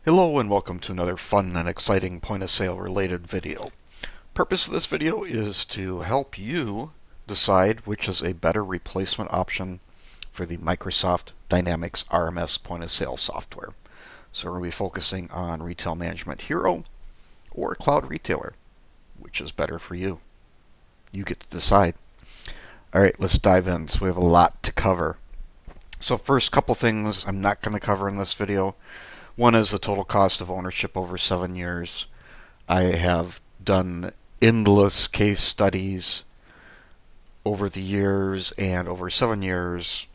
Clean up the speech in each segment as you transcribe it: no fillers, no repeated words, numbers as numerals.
Hello and welcome to another fun and exciting point of sale related video. Purpose of this video is to help you decide which is a better replacement option for the Microsoft Dynamics RMS point of sale software. So we're going to be focusing on Retail Management Hero or Cloud Retailer. Which is better for you? You get to decide. Alright, let's dive in. So we have a lot to cover. So first couple things I'm not going to cover in this video. One is the total cost of ownership over 7 years. I have done endless case studies over the years and over 7 years,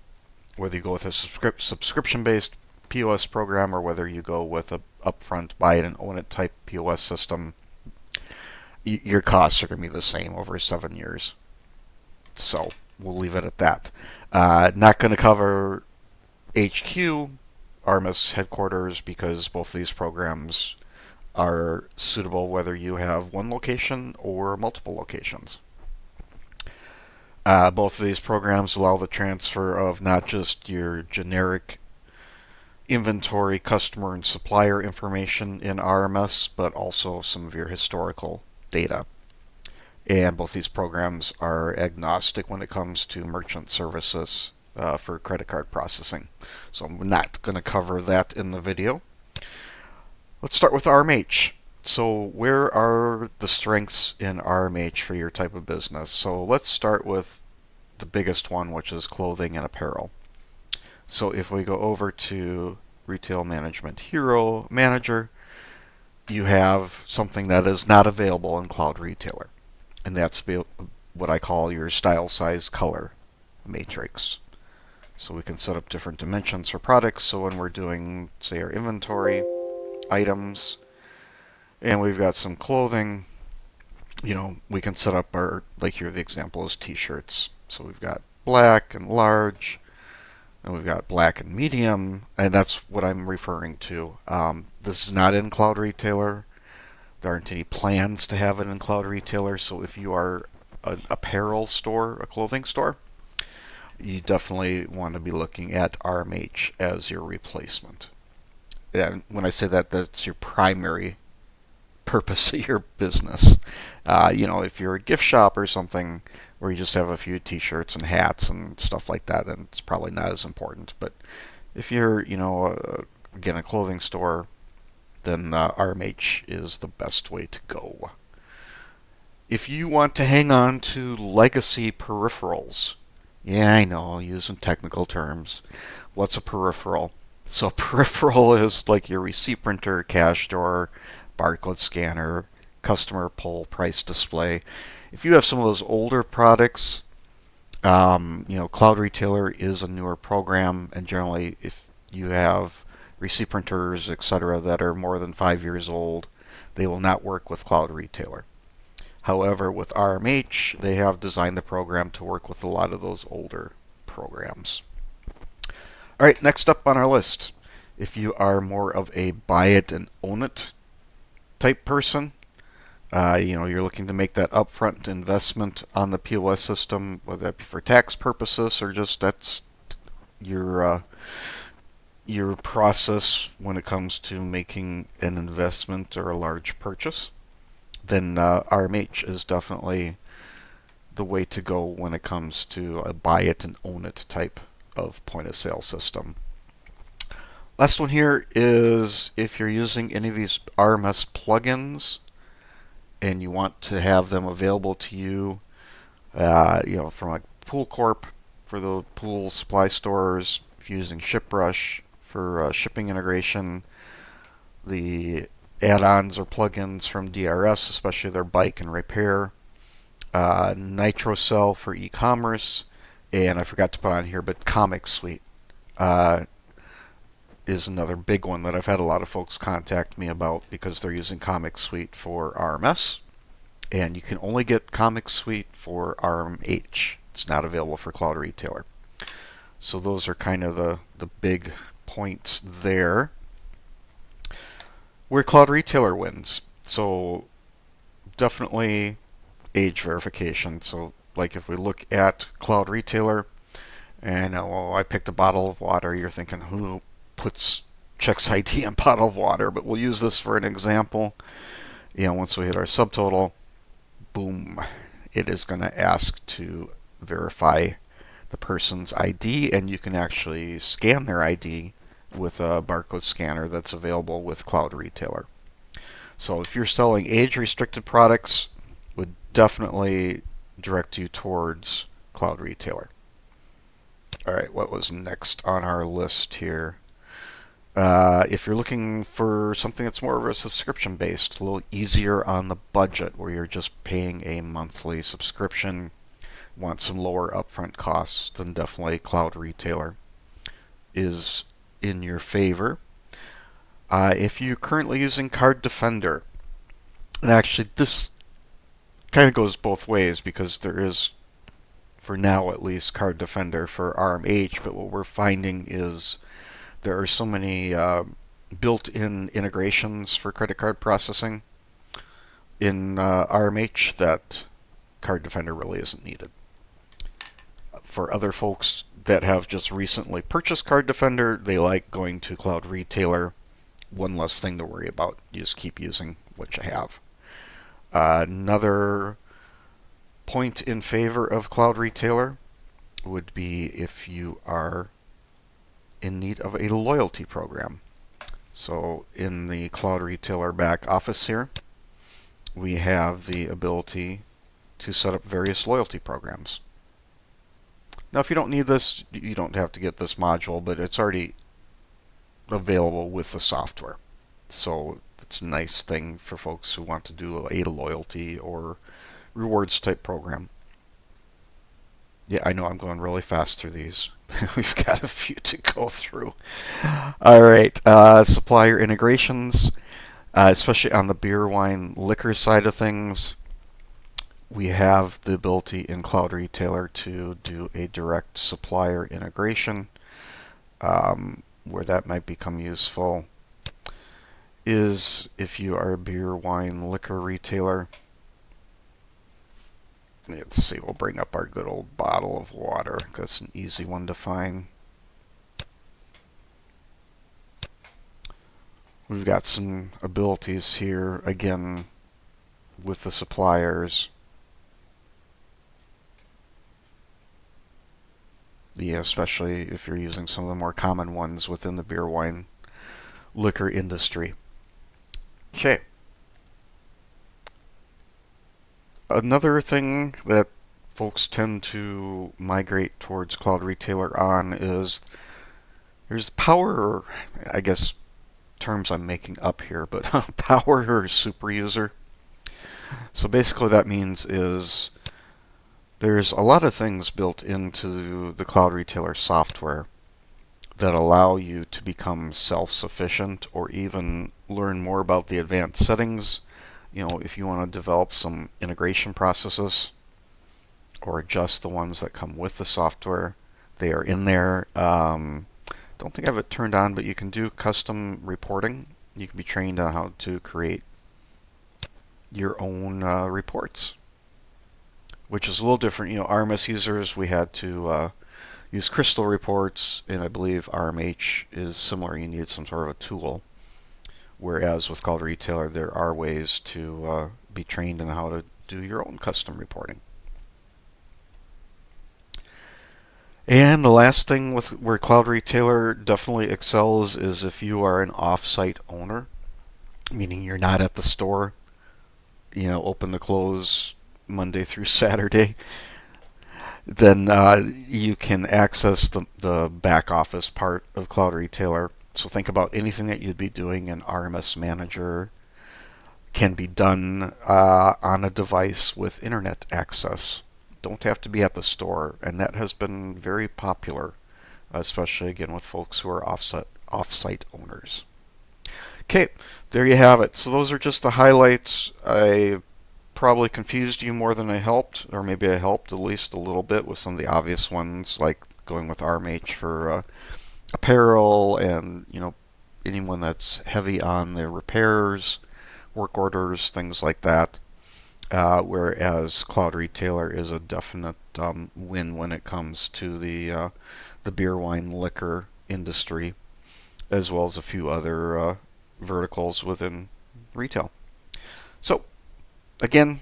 whether you go with a subscription-based POS program or whether you go with a upfront buy it and own it type POS system, your costs are going to be the same over 7 years. So we'll leave it at that. Not going to cover HQ, RMS headquarters, because both of these programs are suitable whether you have one location or multiple locations. Both of these programs allow the transfer of not just your generic inventory, customer, and supplier information in RMS, but also some of your historical data. And both these programs are agnostic when it comes to merchant services for credit card processing. So I'm not going to cover that in the video. Let's start with RMH. So where are the strengths in RMH for your type of business? So let's start with the biggest one, which is clothing and apparel. So if we go over to Retail Management Hero Manager, you have something that is not available in Cloud Retailer. And that's what I call your style, size, color matrix. So we can set up different dimensions for products. So when we're doing, say, our inventory items, and we've got some clothing, we can set up our, like here the example is t-shirts. So we've got black and large, and we've got black and medium, and that's what I'm referring to. This is not in Cloud Retailer. There aren't any plans to have it in Cloud Retailer, so if you are an apparel store, a clothing store, you definitely want to be looking at RMH as your replacement. And when I say that, that's your primary purpose of your business. If you're a gift shop or something where you just have a few t-shirts and hats and stuff like that, then it's probably not as important. But if you're, again, a clothing store, then RMH is the best way to go. If you want to hang on to legacy peripherals, yeah, I know, using technical terms. What's a peripheral? So a peripheral is like your receipt printer, cash drawer, barcode scanner, customer pull, price display. If you have some of those older products, Cloud Retailer is a newer program, and generally if you have receipt printers, etc., that are more than 5 years old, they will not work with Cloud Retailer. However, with RMH, they have designed the program to work with a lot of those older programs. All right, next up on our list, if you are more of a buy it and own it type person, you're looking to make that upfront investment on the POS system, whether that be for tax purposes or just that's your process when it comes to making an investment or a large purchase, then RMH is definitely the way to go when it comes to a buy it and own it type of point of sale system. Last one here is if you're using any of these RMS plugins and you want to have them available to you, from like Pool Corp for the pool supply stores, if you're using ShipRush for shipping integration, the add-ons or plugins from DRS, especially their bike and repair, NitroCell for e-commerce, and I forgot to put on here, but Comic Suite is another big one that I've had a lot of folks contact me about because they're using Comic Suite for RMS, and you can only get Comic Suite for RMH. It's not available for Cloud Retailer. So those are kind of the big points there. Where Cloud Retailer wins. So definitely age verification. So like if we look at Cloud Retailer, and I picked a bottle of water, you're thinking, who puts checks ID and bottle of water, but we'll use this for an example. Once we hit our subtotal, boom, it is going to ask to verify the person's ID, and you can actually scan their ID with a barcode scanner that's available with Cloud Retailer. So if you're selling age-restricted products, would definitely direct you towards Cloud Retailer. All right, what was next on our list here? If you're looking for something that's more of a subscription based, a little easier on the budget, where you're just paying a monthly subscription, want some lower upfront costs, then definitely Cloud Retailer is in your favor. If you're currently using Card Defender, and actually this kind of goes both ways, because there is, for now at least, Card Defender for RMH, but what we're finding is there are so many built-in integrations for credit card processing in RMH that Card Defender really isn't needed. For other folks that have just recently purchased Card Defender, they like going to Cloud Retailer. One less thing to worry about. You just keep using what you have. Another point in favor of Cloud Retailer would be if you are in need of a loyalty program. So in the Cloud Retailer back office here, we have the ability to set up various loyalty programs. Now, if you don't need this, you don't have to get this module, but it's already available with the software. So it's a nice thing for folks who want to do a loyalty or rewards type program. Yeah, I know I'm going really fast through these. We've got a few to go through. All right, supplier integrations, especially on the beer, wine, liquor side of things. We have the ability in Cloud Retailer to do a direct supplier integration. Where that might become useful is if you are a beer, wine, liquor retailer. Let's see, we'll bring up our good old bottle of water. That's an easy one to find. We've got some abilities here, again, with the suppliers. Especially if you're using some of the more common ones within the beer, wine, liquor industry. Okay. Another thing that folks tend to migrate towards Cloud Retailer on is there's power, I guess terms I'm making up here, but power or super user. So basically that means is there's a lot of things built into the Cloud Retailer software that allow you to become self-sufficient or even learn more about the advanced settings. If you want to develop some integration processes or adjust the ones that come with the software, they are in there. Don't think I have it turned on, but you can do custom reporting. You can be trained on how to create your own reports, which is a little different. RMS users, we had to use crystal reports, and I believe RMH is similar. You need some sort of a tool. Whereas with Cloud Retailer, there are ways to be trained in how to do your own custom reporting. And the last thing with where Cloud Retailer definitely excels is if you are an off-site owner, meaning you're not at the store, open to close Monday through Saturday, then you can access the back office part of Cloud Retailer. So think about anything that you'd be doing in RMS Manager can be done on a device with internet access. Don't have to be at the store, and that has been very popular, especially again with folks who are off-site owners. Okay, there you have it. So those are just the highlights. I probably confused you more than I helped, or maybe I helped at least a little bit with some of the obvious ones, like going with RMH for apparel, and anyone that's heavy on their repairs, work orders, things like that. Whereas Cloud Retailer is a definite win when it comes to the beer, wine, liquor industry. as well as a few other verticals within retail. So, again,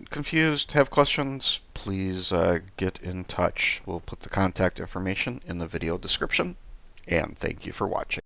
confused, have questions, please get in touch. We'll put the contact information in the video description, and thank you for watching.